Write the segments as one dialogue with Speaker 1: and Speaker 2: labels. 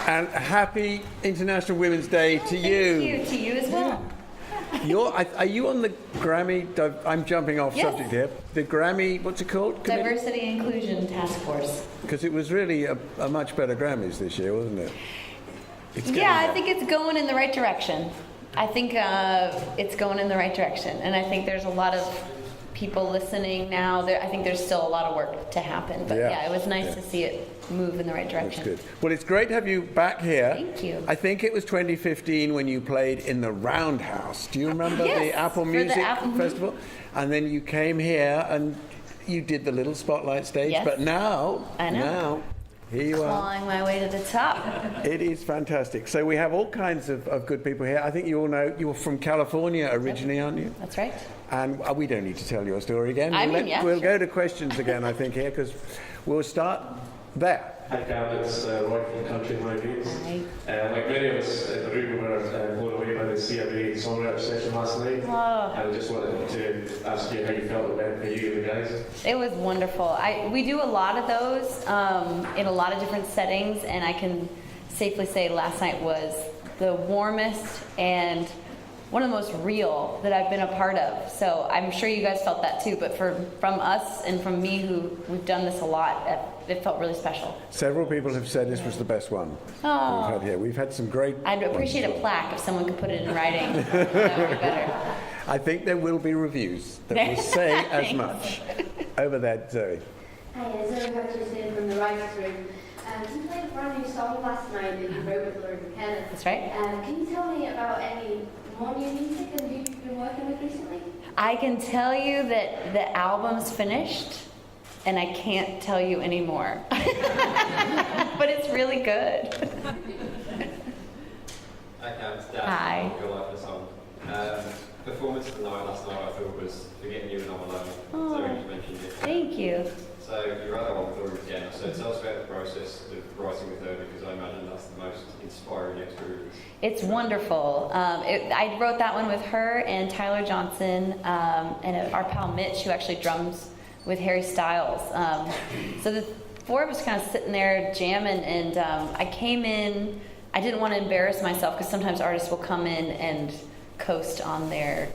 Speaker 1: And happy International Women's Day to you.
Speaker 2: Thank you, to you as well.
Speaker 1: Are you on the Grammy? I'm jumping off
Speaker 2: Yes.
Speaker 1: subject here. The Grammy, what's it called?
Speaker 2: Diversity and Inclusion Task Force.
Speaker 1: Because it was really a much better Grammys this year, wasn't it?
Speaker 2: I think it's going in the right direction. I think it's going in the right direction. And I think there's a lot of people listening now. I think there's still a lot of work to happen. But it was nice to see it move in the right direction.
Speaker 1: That's good. Well, it's great to have you back here.
Speaker 2: Thank you.
Speaker 1: I think it was 2015 when you played in the Roundhouse. Do you remember the Apple Music Festival? And then you came here and you did the little spotlight stage.
Speaker 2: Yes.
Speaker 1: But now, here you are.
Speaker 2: Clawing my way to the top.
Speaker 1: It is fantastic. So we have all kinds of good people here. I think you all know you're from California originally, aren't you?
Speaker 2: That's right.
Speaker 1: And we don't need to tell your story again.
Speaker 2: We'll
Speaker 1: go to questions again, I think, here, because we'll start there.
Speaker 3: Hi, Cal. It's Roy from Country My Dreams. Like many of us in the room, were blown away by the CMA songwriter session last night.
Speaker 2: Oh.
Speaker 3: And I just wanted to ask you how you felt it went for you and the guys.
Speaker 2: It was wonderful. We do a lot of those in a lot of different settings, and I can safely say last night was the warmest and one of the most real that I've been a part of. So I'm sure you guys felt that too, but from us and from me, who we've done this a lot, it felt really special.
Speaker 1: Several people have said this was the best one we've had here. We've had some great
Speaker 2: I'd appreciate a plaque if someone could put it in writing. That would be better.
Speaker 1: I think there will be reviews that will say as much. Over there, Zoe.
Speaker 4: Hi, Zoe Hutchinson from the Writers' Room. You played a brand new song last night that you wrote with Laurie McKenna.
Speaker 2: That's right.
Speaker 4: Can you tell me about any more new music and who you've been working with recently?
Speaker 2: I can tell you that the album's finished, and I can't tell you any more. But it's really good.
Speaker 5: Hi, Cam. It's Dan.
Speaker 2: Hi.
Speaker 5: Your life is on. Performance of the night last night, I thought, was Forgetting You and I'm Alone.
Speaker 2: Oh.
Speaker 5: So you mentioned it.
Speaker 2: Thank you.
Speaker 5: So your other one, Laurie McKenna. So tell us about the process of writing with her, because I imagine that's the most inspiring experience.
Speaker 2: It's wonderful. I wrote that one with her and Tyler Johnson and our pal Mitch, who actually drums with Harry Styles. So the four of us kind of sitting there jamming, and I came in. I didn't want to embarrass myself, because sometimes artists will come in and coast on their,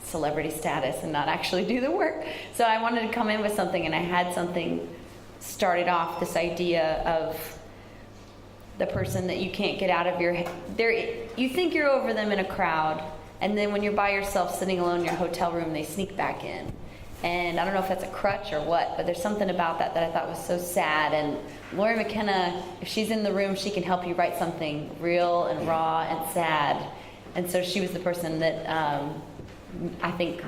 Speaker 2: celebrity status and not actually do the work. So I wanted to come in with something, and I had something started off, this idea of the person that you can't get out of your head. You think you're over them in a crowd, and then when you're by yourself sitting alone in your hotel room, they sneak back in. And I don't know if that's a crutch or what, but there's something about that I thought was so sad. And Laurie McKenna, if she's in the room, she can help you write something real and raw and sad. And so she was the person that I think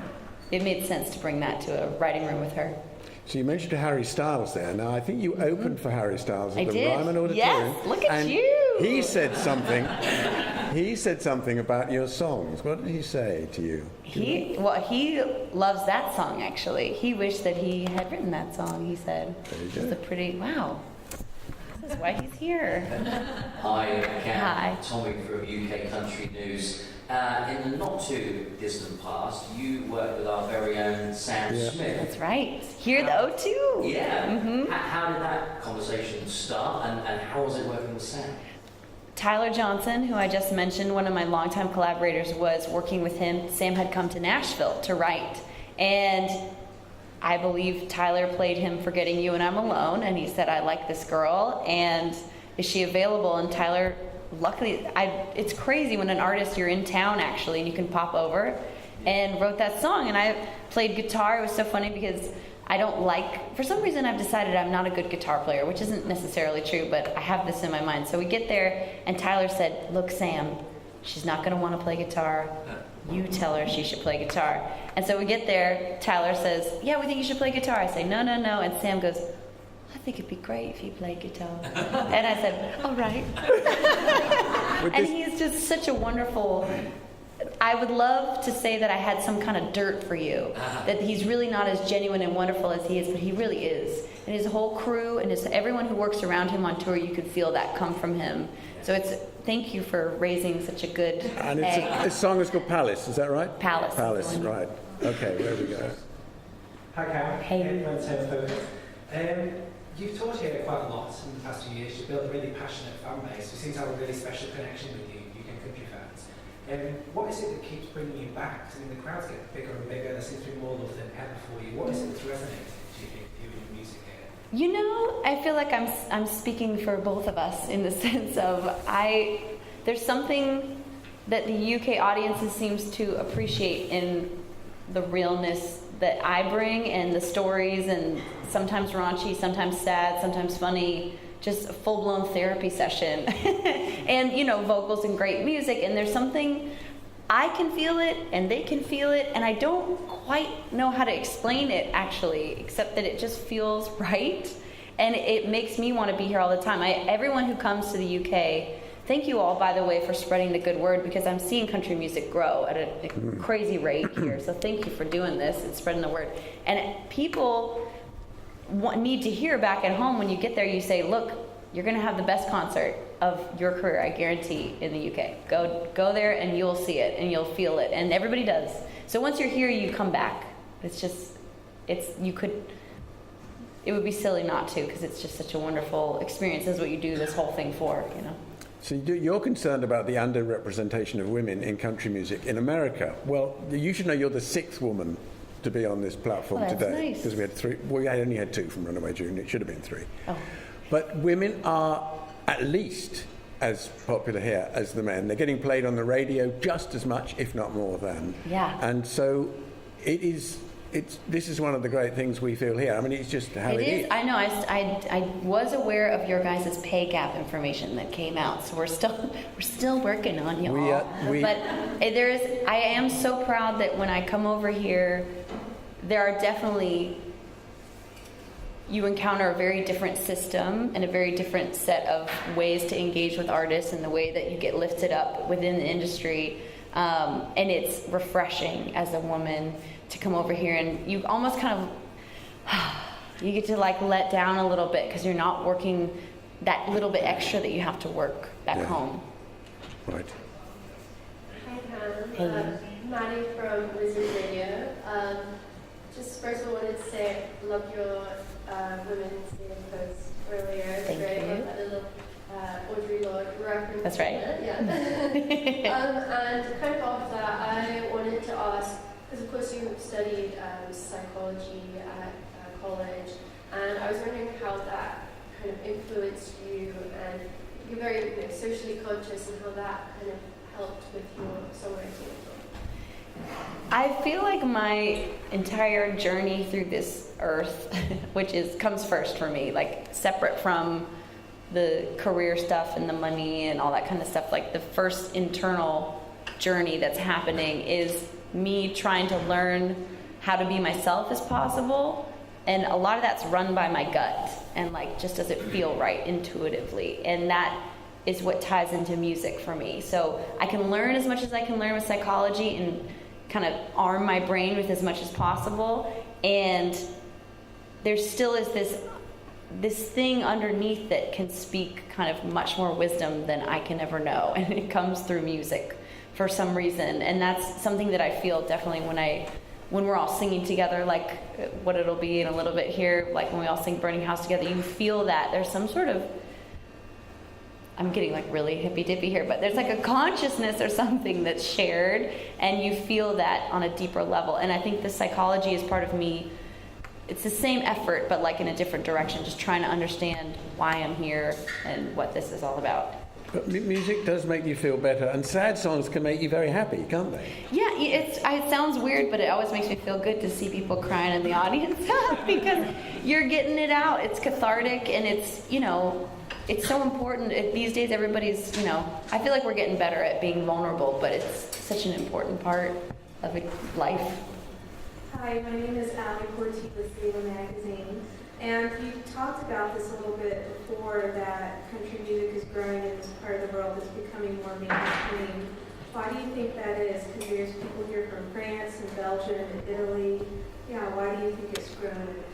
Speaker 2: it made sense to bring that to a writing room with her.
Speaker 1: So you mentioned Harry Styles there. Now, I think you opened for Harry Styles at the
Speaker 2: did.
Speaker 1: Ryman Auditorium.
Speaker 2: Yes, look at
Speaker 1: and
Speaker 2: you.
Speaker 1: He said something. He said something about your songs. What did he say to you?
Speaker 2: He loves that song, actually. He wished that he had written that song, he said.
Speaker 1: There you go.
Speaker 2: It's a pretty, wow. This is why he's here.
Speaker 6: Hi, Cam.
Speaker 2: Hi.
Speaker 6: Tommy from UK Country News. In the not too distant past, you worked with our very own Sam Smith.
Speaker 2: That's right. Here at the O2.
Speaker 6: Yeah.
Speaker 2: Mm-hmm.
Speaker 6: How did that conversation start, and how was it working with Sam?
Speaker 2: Tyler Johnson, who I just mentioned, one of my longtime collaborators, was working with him. Sam had come to Nashville to write, and I believe Tyler played him Forgetting You and I'm Alone, and he said, I like this girl, and is she available? And Tyler, luckily, it's crazy when an artist, you're in town actually, and you can pop over, and wrote that song. And I played guitar. It was so funny because for some reason I've decided I'm not a good guitar player, which isn't necessarily true, but I have this in my mind. So we get there, and Tyler said, look, Sam, she's not going to want to play guitar. You tell her she should play guitar. And so we get there, Tyler says, yeah, we think you should play guitar. I say, no. And Sam goes, I think it'd be great if you played guitar. And I said, all right. And he's just such a wonderful... I would love to say that I had some kind of dirt for you, that he's really not as genuine and wonderful as he is, but he really is. And his whole crew and everyone who works around him on tour, you could feel that come from him. So thank you for raising such a good
Speaker 1: And this song is called Palace, is that right?
Speaker 2: Palace.
Speaker 1: Palace, right. Okay, there we go.
Speaker 7: Hi, Cam.
Speaker 2: Hey.
Speaker 7: Let's have focus. You've toured here quite a lot in the past few years. You've built a really passionate fan base. We seem to have a really special connection with you, UK Country fans. What is it that keeps bringing you back? I mean, the crowds get bigger and bigger. There seems to be more love than ever for you. What is it that's resonating, do you think, doing your music here?
Speaker 2: You know, I feel like I'm speaking for both of us in the sense of there's something that the UK audiences seems to appreciate in the realness that I bring and the stories, and sometimes raunchy, sometimes sad, sometimes funny, just a full-blown therapy session. And, you know, vocals and great music, and there's something, I can feel it and they can feel it, and I don't quite know how to explain it actually, except that it just feels right, and it makes me want to be here all the time. Everyone who comes to the UK, thank you all, by the way, for spreading the good word, because I'm seeing country music grow at a crazy rate here. So thank you for doing this and spreading the word. And people need to hear back at home when you get there, you say, look, you're going to have the best concert of your career, I guarantee, in the UK. Go there and you'll see it and you'll feel it. And everybody does. So once you're here, you come back. It would be silly not to, because it's just such a wonderful experience. This is what you do this whole thing for, you know.
Speaker 1: So you're concerned about the underrepresentation of women in country music in America. Well, you should know you're the 6th woman to be on this platform today. Because we had 3. We only had 2 from Runaway June. It should have been 3. Oh. But women are at least as popular here as the men. They're getting played on the radio just as much, if not more than.
Speaker 2: Yeah.
Speaker 1: And so this is one of the great things we feel here. I mean, it's just how it is.
Speaker 2: I know. I was aware of your guys' pay gap information that came out, so we're still working on y'all. But I am so proud that when I come over here, there are definitely, you encounter a very different system and a very different set of ways to engage with artists and the way that you get lifted up within the industry. And it's refreshing as a woman to come over here, and you almost kind of you get to like let down a little bit because you're not working that little bit extra that you have to work back home.
Speaker 1: Right.
Speaker 4: Hi Pam, Maddie from Wizard Radio. Just first of all, wanted to say I love your Women's Day post earlier.
Speaker 2: Thank
Speaker 4: great.
Speaker 2: you.
Speaker 4: I love that little Audre Lorde reference.
Speaker 2: That's right.
Speaker 4: Yeah. And kind of off that, I wanted to ask, because of course you studied psychology at college, and I was wondering how that kind of influenced you, and you're very socially conscious, and how that kind of helped with your songwriting.
Speaker 2: I feel like my entire journey through this earth, which comes first for me, like separate from the career stuff and the money and all that kind of stuff, like the first internal journey that's happening is me trying to learn how to be myself as possible, and a lot of that's run by my gut and like just does it feel right intuitively, and that is what ties into music for me. So I can learn as much as I can learn with psychology and kind of arm my brain with as much as possible, and there still is this thing underneath that can speak kind of much more wisdom than I can ever know, and it comes through music for some reason, and that's something that I feel definitely when we're all singing together, like what it'll be in a little bit here, like when we all sing Burning House together, you feel that there's some sort of, I'm getting like really hippy-dippy here, but there's like a consciousness or something that's shared, and you feel that on a deeper level, and I think the psychology is part of me. It's the same effort, but like in a different direction, just trying to understand why I'm here and what this is all about.
Speaker 1: But music does make you feel better, and sad songs can make you very happy, can't they? Yeah,
Speaker 2: it sounds weird, but it always makes me feel good to see people crying in the audience because you're getting it out. It's cathartic, and it's, it's so important. These days, everybody's, I feel like we're getting better at being vulnerable, but it's such an important part of life.
Speaker 8: Hi, my name is Allie Corti with Sailor Magazine, and you talked about this a little bit before, that country music is growing in this part of the world that's becoming more mainstream. Why do you think that is? Because there's people here from France and Belgium and Italy. Yeah, why do you think it's grown here?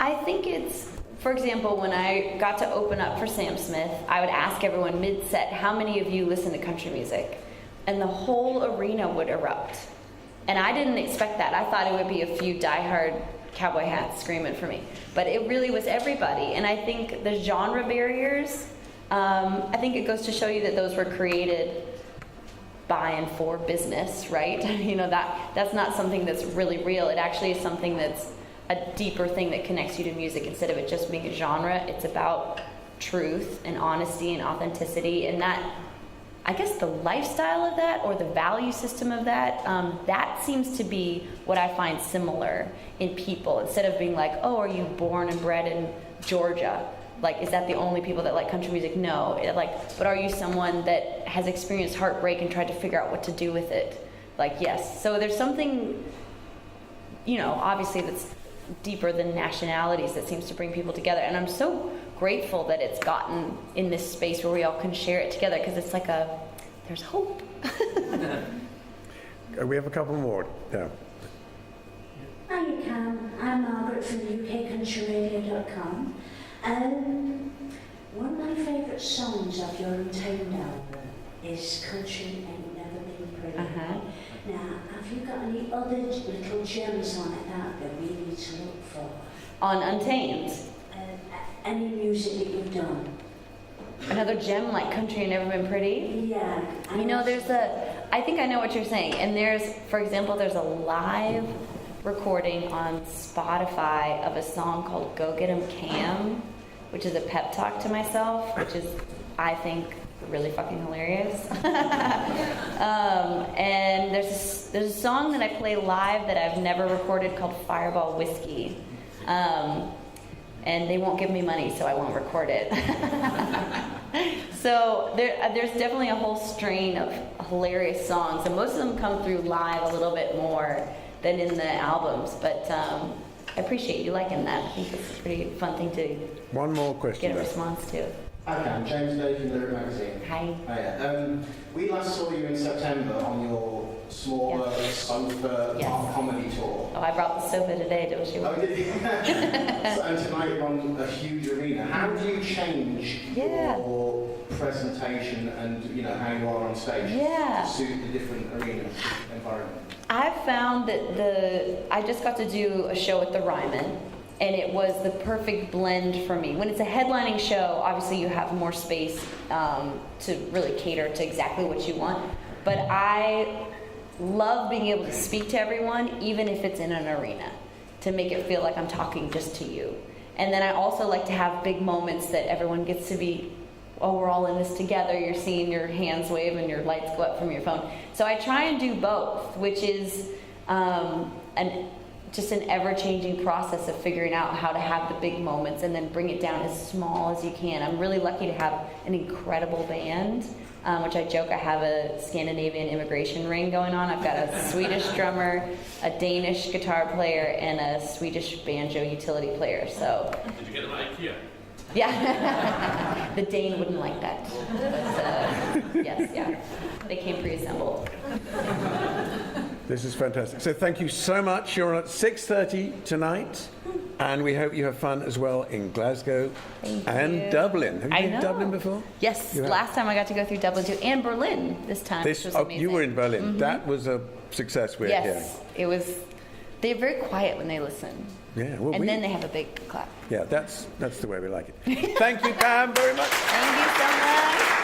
Speaker 2: I think it's, for example, when I got to open up for Sam Smith, I would ask everyone mid-set, how many of you listen to country music? And the whole arena would erupt. And I didn't expect that. I thought it would be a few diehard cowboy hats screaming for me. But it really was everybody. And I think the genre barriers, I think it goes to show you that those were created by and for business, right? You know, that's not something that's really real. It actually is something that's a deeper thing that connects you to music. Instead of it just being a genre, it's about truth and honesty and authenticity, and that, I guess, the lifestyle of that or the value system of that, that seems to be what I find similar in people. Instead of being like, oh, are you born and bred in Georgia? Like, is that the only people that like country music? No. But are you someone that has experienced heartbreak and tried to figure out what to do with it? Like, yes. So there's something, you know, obviously that's deeper than nationalities that seems to bring people together. And I'm so grateful that it's gotten in this space where we all can share it together, because it's like there's hope.
Speaker 1: We have a couple more. Yeah.
Speaker 9: Hi, Cam. I'm Margaret from UKCountryRadio.com. One of my favourite songs of your Untamed album is Country Ain't Never Been Pretty. Now, have you got any other little gems on it that we need to look for?
Speaker 2: On Untamed?
Speaker 9: Any music that you've done.
Speaker 2: Another gem like Country Ain't Never Been Pretty?
Speaker 9: Yeah.
Speaker 2: You know, I think I know what you're saying. And for example, there's a live recording on Spotify of a song called Go Get 'Em Cam, which is a pep talk to myself, which is, I think, really fucking hilarious. And there's a song that I play live that I've never recorded called Fireball Whiskey. And they won't give me money, so I won't record it. So there's definitely a whole strain of hilarious songs, and most of them come through live a little bit more than in the albums. But I appreciate you liking that. I think it's a pretty fun thing to
Speaker 1: One more question.
Speaker 2: get a response to.
Speaker 10: Hi, I'm James Day from Lyric Magazine.
Speaker 2: Hi.
Speaker 10: Hiya. We last saw you in September on your smaller sofa comedy tour.
Speaker 2: Oh, I brought the sofa today, didn't you?
Speaker 10: Oh, did you? And tonight you're on a huge arena. How do you change your presentation and, you know, how you are on stage to suit the different arena environment?
Speaker 2: I've found that I just got to do a show at the Ryman, and it was the perfect blend for me. When it's a headlining show, obviously you have more space to really cater to exactly what you want. But I love being able to speak to everyone, even if it's in an arena, to make it feel like I'm talking just to you. And then I also like to have big moments that everyone gets to be, oh, we're all in this together. You're seeing your hands wave and your lights go up from your phone. So I try and do both, which is just an ever-changing process of figuring out how to have the big moments and then bring it down as small as you can. I'm really lucky to have an incredible band, which I joke I have a Scandinavian immigration ring going on. I've got a Swedish drummer, a Danish guitar player, and a Swedish banjo utility player. So.
Speaker 3: Did you get them at IKEA?
Speaker 2: Yeah, the Dane wouldn't like that. But, yes, yeah, they came pre-assembled.
Speaker 1: This is fantastic. So thank you so much. You're on at 6:30 tonight, and we hope you have fun as well in Glasgow and Dublin. Have you been to Dublin before?
Speaker 2: Yes, last time I got to go through Dublin too, and Berlin this time. Which was amazing.
Speaker 1: You were in Berlin. Mm-hmm. That was a success.
Speaker 2: Yes, it was. They're very quiet when they listen.
Speaker 1: Yeah, well,
Speaker 2: and then they have a big clap.
Speaker 1: Yeah, that's the way we like it. Thank you, Pam, very much.
Speaker 2: Thank you so much.